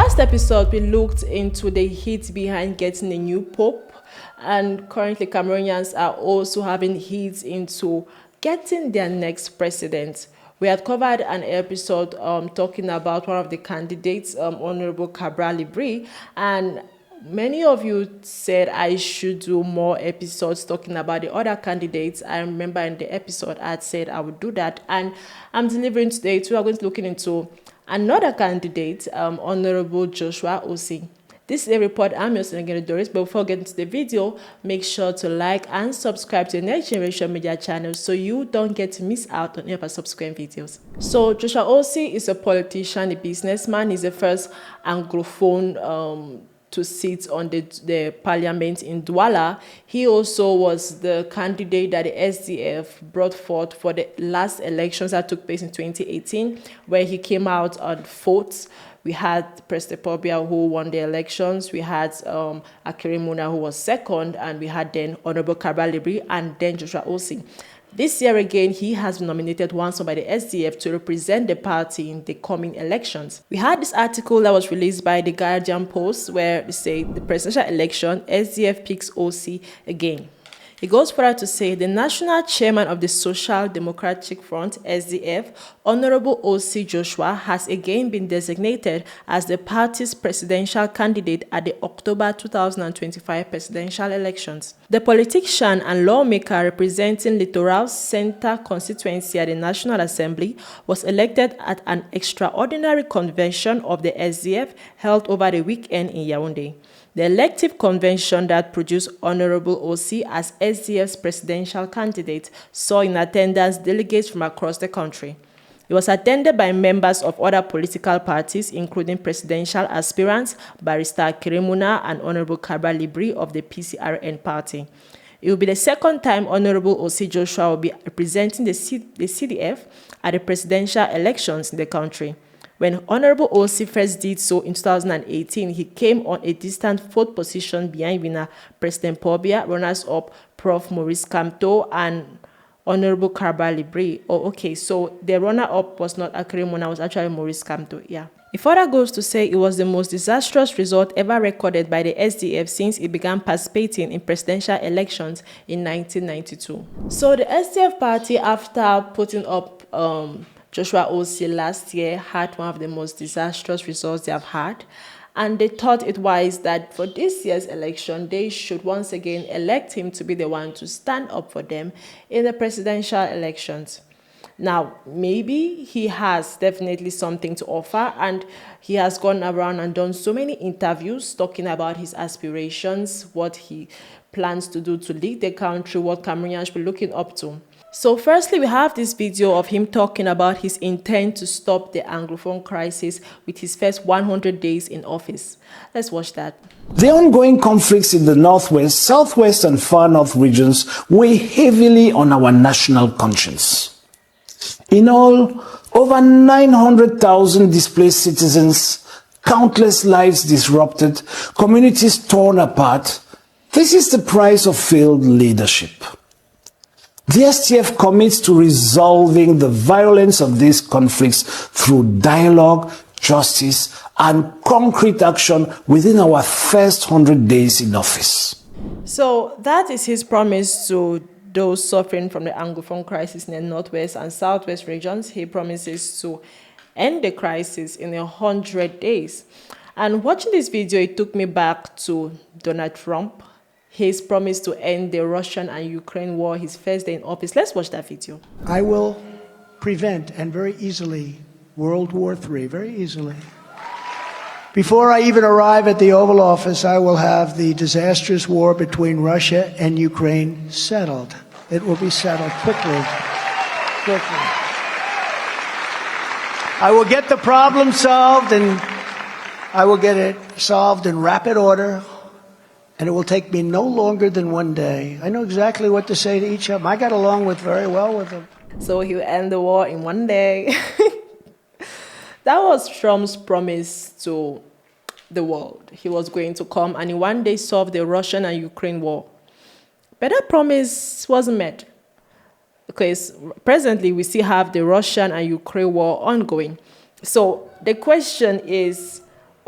last episode, we looked into the heat behind getting a new pope, and currently Cameroonians are also having heat into getting their next president. We had covered an episode talking about one of the candidates, Honorable Cabral Libri, and many of you said I should do more episodes talking about the other candidates. I remember in the episode I had said I would do that, and I'm delivering today too. We're going to look into another candidate, Honorable Joshua Osih. This is a report. I'm your Senegal Doris. But before getting to the video, make sure to like and subscribe to the Next Generation Media channel so you don't get to miss out on any of our subsequent videos. So Joshua Osih is a politician, a businessman. He's the first Anglophone to sit on the parliament in Douala. He also was the candidate that the SDF brought forth for the last elections that took place in 2018, where he came out on fourth. We had President Pobia who won the elections. We had Cameroon who was second, and we had then Honorable Cabral Libri and then Joshua Osih. This year again, he has been nominated once by the SDF to represent the party in the coming elections. We had this article that was released by the Guardian Post where they say the presidential election, SDF picks Osih again. It goes further to say the national chairman of the Social Democratic Front, SDF, Honorable Osih Joshua, has again been designated as the party's presidential candidate at the October 2025 presidential elections. The politician and lawmaker representing Littoral Center constituency at the National Assembly was elected at an extraordinary convention of the SDF held over the weekend in Yaoundé. The elective convention that produced Honorable Osih as SDF's presidential candidate saw in attendance delegates from across the country. It was attended by members of other political parties, including presidential aspirants Barrister Cameroon and Honorable Cabral Libri of the PCRN party. It will be the second time Honorable Osih Joshua will be representing the CDF at the presidential elections in the country. When Honorable Osih first did so in 2018, he came on a distant fourth position behind winner President Pobia, runners-up Prof. Maurice Kamto, and Honorable Cabral Libri. Oh, okay, so the runner-up was not Cameroon, it was actually Maurice Kamto, yeah. It further goes to say it was the most disastrous result ever recorded by the SDF since it began participating in presidential elections in 1992. So the SDF party, after putting up Joshua Osih last year, had one of the most disastrous results they have had, and they thought it wise that for this year's election they should once again elect him to be the one to stand up for them in the presidential elections. Now, maybe he has definitely something to offer, and he has gone around and done so many interviews talking about his aspirations, what he plans to do to lead the country, what Cameroonians should be looking up to. So firstly, we have this video of him talking about his intent to stop the Anglophone crisis with his first 100 days in office. Let's watch that. The ongoing conflicts in the northwest, southwest, and far north regions weigh heavily on our national conscience. In all, over 900,000 displaced citizens, countless lives disrupted, communities torn apart. This is the price of failed leadership. The STF commits to resolving the violence of these conflicts through dialogue, justice, and concrete action within our first 100 days in office. So that is his promise to those suffering from the Anglophone crisis in the northwest and southwest regions. He promises to end the crisis in 100 days. And watching this video, it took me back to Donald Trump. His promise to end the Russian and Ukraine war, his first day in office. Let's watch that video. I will prevent, and very easily, World War III, very easily. Before I even arrive at the Oval Office, I will have the disastrous war between Russia and Ukraine settled. It will be settled quickly. Quickly. I will get the problem solved, and I will get it solved in rapid order. And it will take me no longer than one day. I know exactly what to say to each of them. I got along very well with them. So he'll end the war in one day. That was Trump's promise to the world. He was going to come and in one day solve the Russian and Ukraine war. But that promise wasn't met. Because presently we still have the Russian and Ukraine war ongoing. So the question is,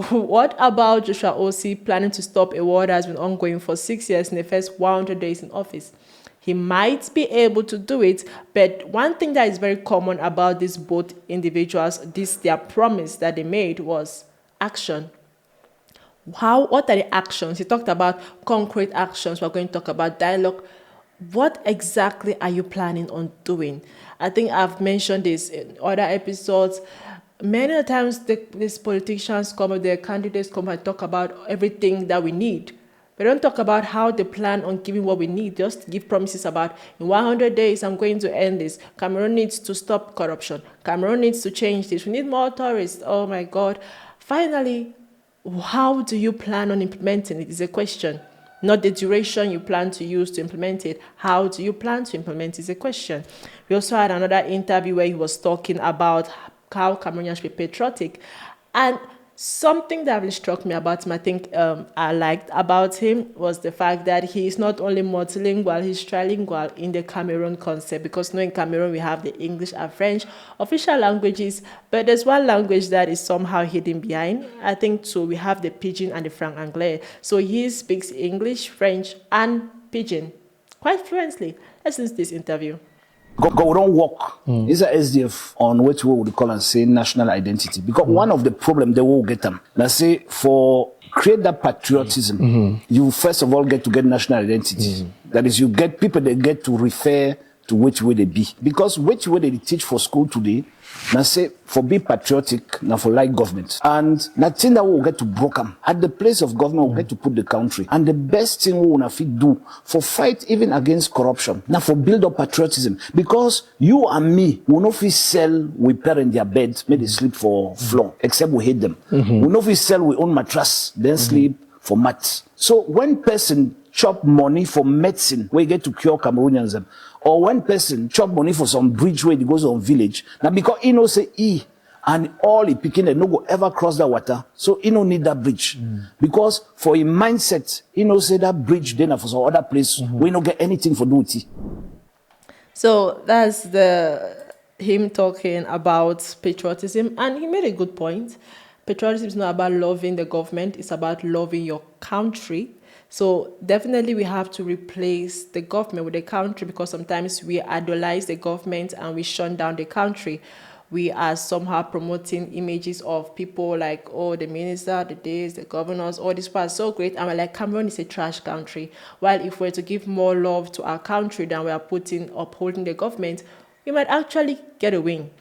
What about Joshua Osih planning to stop a war that has been ongoing for 6 years in the first 100 days in office? He might be able to do it, but one thing that is very common about these both individuals, their promise that they made was action. What are the actions? He talked about concrete actions. We're going to talk about dialogue. What exactly are you planning on doing? I think I've mentioned this in other episodes. Many times these politicians come, their candidates come and talk about everything that we need. We don't talk about how they plan on giving what we need, just give promises about in 100 days I'm going to end this. Cameroon needs to stop corruption. Cameroon needs to change this. We need more tourists. Oh my God. Finally, how do you plan on implementing it is a question. Not the duration you plan to use to implement it. How do you plan to implement it is a question. We also had another interview where he was talking about how Cameroonians should be patriotic. And something that really struck me about him, I think I liked about him, was the fact that he is not only multilingual, he's trilingual in the Cameroon concept. Because in Cameroon we have the English and French official languages, but there's one language that is somehow hidden behind. I think so we have the Pidgin and the Franc-Anglais. So he speaks English, French, and Pidgin quite fluently. Let's listen to this interview. Go don't work. It's a SDF on which we would call and say national identity. Because one of the problems they will get them. Let's say for create that patriotism, you first of all get to get national identity. That is, you get people that get to refer to which way they be. Because which way they teach for school today, now say for be patriotic, now for like government. And nothing that we'll get to broke them. At the place of government, we'll get to put the country. And the best thing we will do for fight even against corruption, now for build up patriotism. Because you and me will not sell we parent their bed, make they sleep for floor, except we hate them. We not sell we own mattress, then sleep for mats. So when person chop money for medicine, where you get to cure Cameroonians, or one person chop money for some bridge where he goes on village. Now because he knows say he and all he picking and no go ever cross that water, so he don't need that bridge. Because for his mindset, he knows say that bridge then for some other place, we don't get anything for duty. So that's him talking about patriotism, and he made a good point. Patriotism is not about loving the government, it's about loving your country. So definitely we have to replace the government with the country, because sometimes we idolize the government and we shun down the country. We are somehow promoting images of people like, oh, the minister, the this, the governors, all these people are so great. And we're like, Cameroon is a trash country. While if we're to give more love to our country than we are upholding the government, we might actually get a win.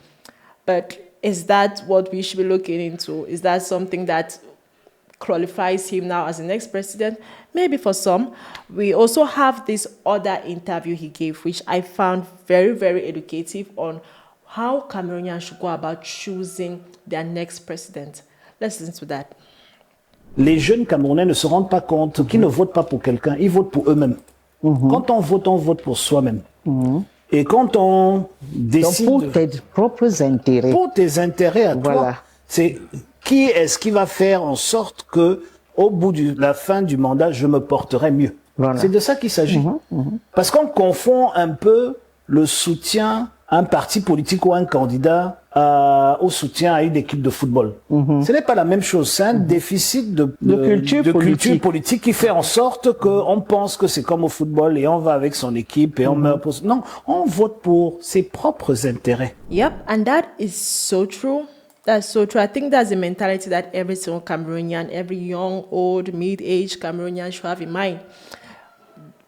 But is that what we should be looking into? Is that something that qualifies him now as the next president? Maybe for some. We also have this other interview he gave, which I found very, very educative on how Cameroonians should go about choosing their next president. Let's listen to that. Les jeunes Camerounais ne se rendent pas compte qu'ils ne votent pas pour quelqu'un, ils votent pour eux-mêmes. Quand on vote pour soi-même. Et quand on décide... Donc pour tes propres intérêts. Pour tes intérêts à toi. C'est qui est-ce qui va faire en sorte que, au bout de la fin du mandat, je me porterai mieux. C'est de ça qu'il s'agit. Parce qu'on confond un peu le soutien à un parti politique ou à un candidat au soutien à une équipe de football. Ce n'est pas la même chose. C'est un déficit de culture politique qui fait en sorte qu'on pense que c'est comme au football et on va avec son équipe et on meurt pour... Non, on vote pour ses propres intérêts. Yep, and that is so true. That's so true. I think that's the mentality that every single Cameroonian, every young, old, mid-aged Cameroonian should have in mind.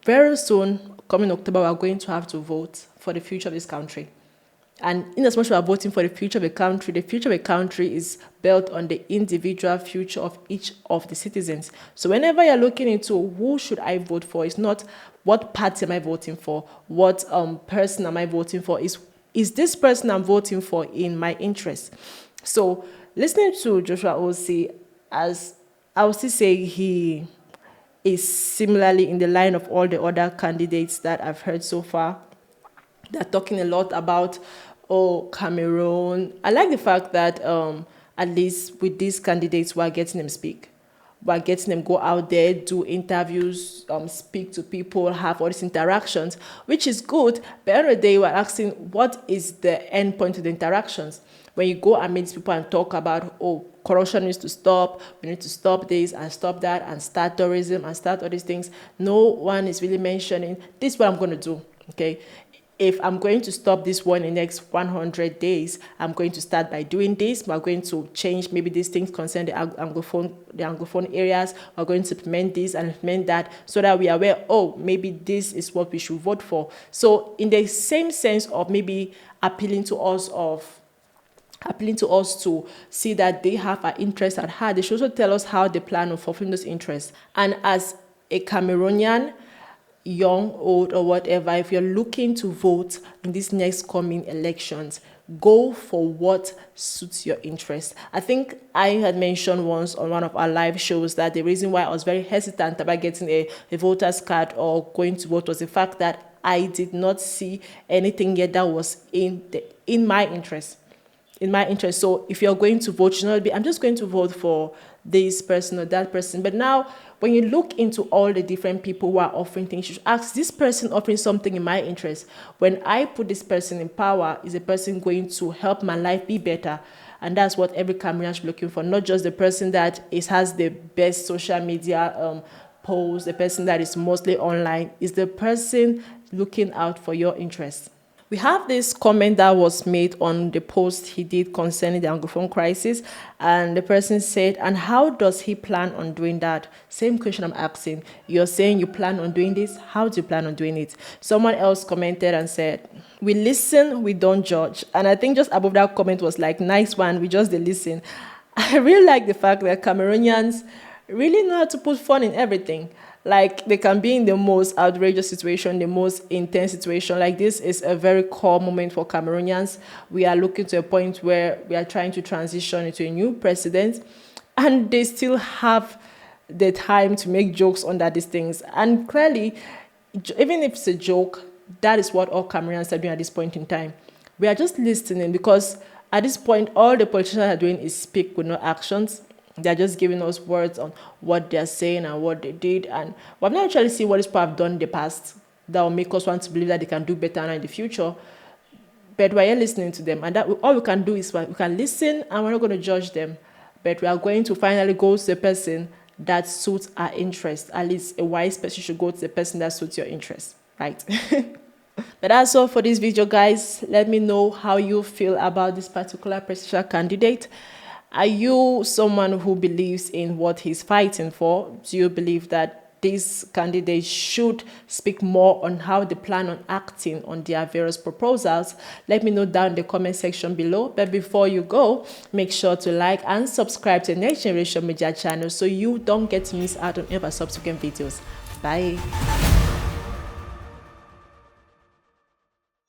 Very soon, coming October, we are going to have to vote for the future of this country. And in as much as we are voting for the future of the future of a country is built on the individual future of each of the citizens. So whenever you're looking into who should I vote for, it's not what party am I voting for, what person am I voting for, is this person I'm voting for in my interest? So listening to Joshua Osih, as I would still say he is similarly in the line of all the other candidates that I've heard so far. They're talking a lot about, Cameroon. I like the fact that at least with these candidates, we're getting them speak. We're getting them go out there, do interviews, speak to people, have all these interactions, which is good. But at the end of the day, we're asking, what is the end point of the interactions? when you go and meet these people and talk about, oh, corruption needs to stop, we need to stop this and stop that and start tourism and start all these things, no one is really mentioning, this is what I'm going to do, okay? If I'm going to stop this one in the next 100 days, I'm going to start by doing this. We're going to change maybe these things concern the Anglophone areas. We're going to implement this and implement that so that we are aware, oh, maybe this is what we should vote for. So in the same sense of maybe appealing to us to see that they have our interests at heart, they should also tell us how they plan on fulfilling those interests. And as a Cameroonian, young, old, or whatever, if you're looking to vote in these next coming elections, go for what suits your interest. I think I had mentioned once on one of our live shows that the reason why I was very hesitant about getting a voter's card or going to vote was the fact that I did not see anything yet that was in my interest. In my interest. So if you're going to vote, you should not be, I'm just going to vote for this person or that person. But now, when you look into all the different people who are offering things, you should ask, this person offering something in my interest. When I put this person in power, is a person going to help my life be better? And that's what every Cameroonian should be looking for, not just the person that has the best social media post, the person that is mostly online, is the person looking out for your interests. We have this comment that was made on the post he did concerning the Anglophone crisis, and the person said, and how does he plan on doing that? Same question I'm asking. You're saying you plan on doing this, how do you plan on doing it? Someone else commented and said, we listen, we don't judge. And I think just above that comment was like, nice one, we just listen. I really like the fact that Cameroonians really know how to put fun in everything. Like, they can be in the most outrageous situation, the most intense situation. Like, this is a very core moment for Cameroonians. We are looking to a point where we are trying to transition into a new president, and they still have the time to make jokes under these things. And clearly, even if it's a joke, that is what all Cameroonians are doing at this point in time. We are just listening, because at this point, all the politicians are doing is speak with no actions. They're just giving us words on what they're saying and what they did. And we've not actually seen what these people have done in the past that will make us want to believe that they can do better now in the future. But we're listening to them. And that all we can do is we can listen, and we're not going to judge them. But we are going to finally go to the person that suits our interest. At least a wise person should go to the person that suits your interest, right? But that's all for this video, guys. Let me know how you feel about this particular presidential candidate. Are you someone who believes in what he's fighting for? Do you believe that this candidate should speak more on how they plan on acting on their various proposals? Let me know down in the comment section below. But before you go, make sure to like and subscribe to the Next Generation Media channel so you don't get to miss out on any of our subsequent videos. Bye.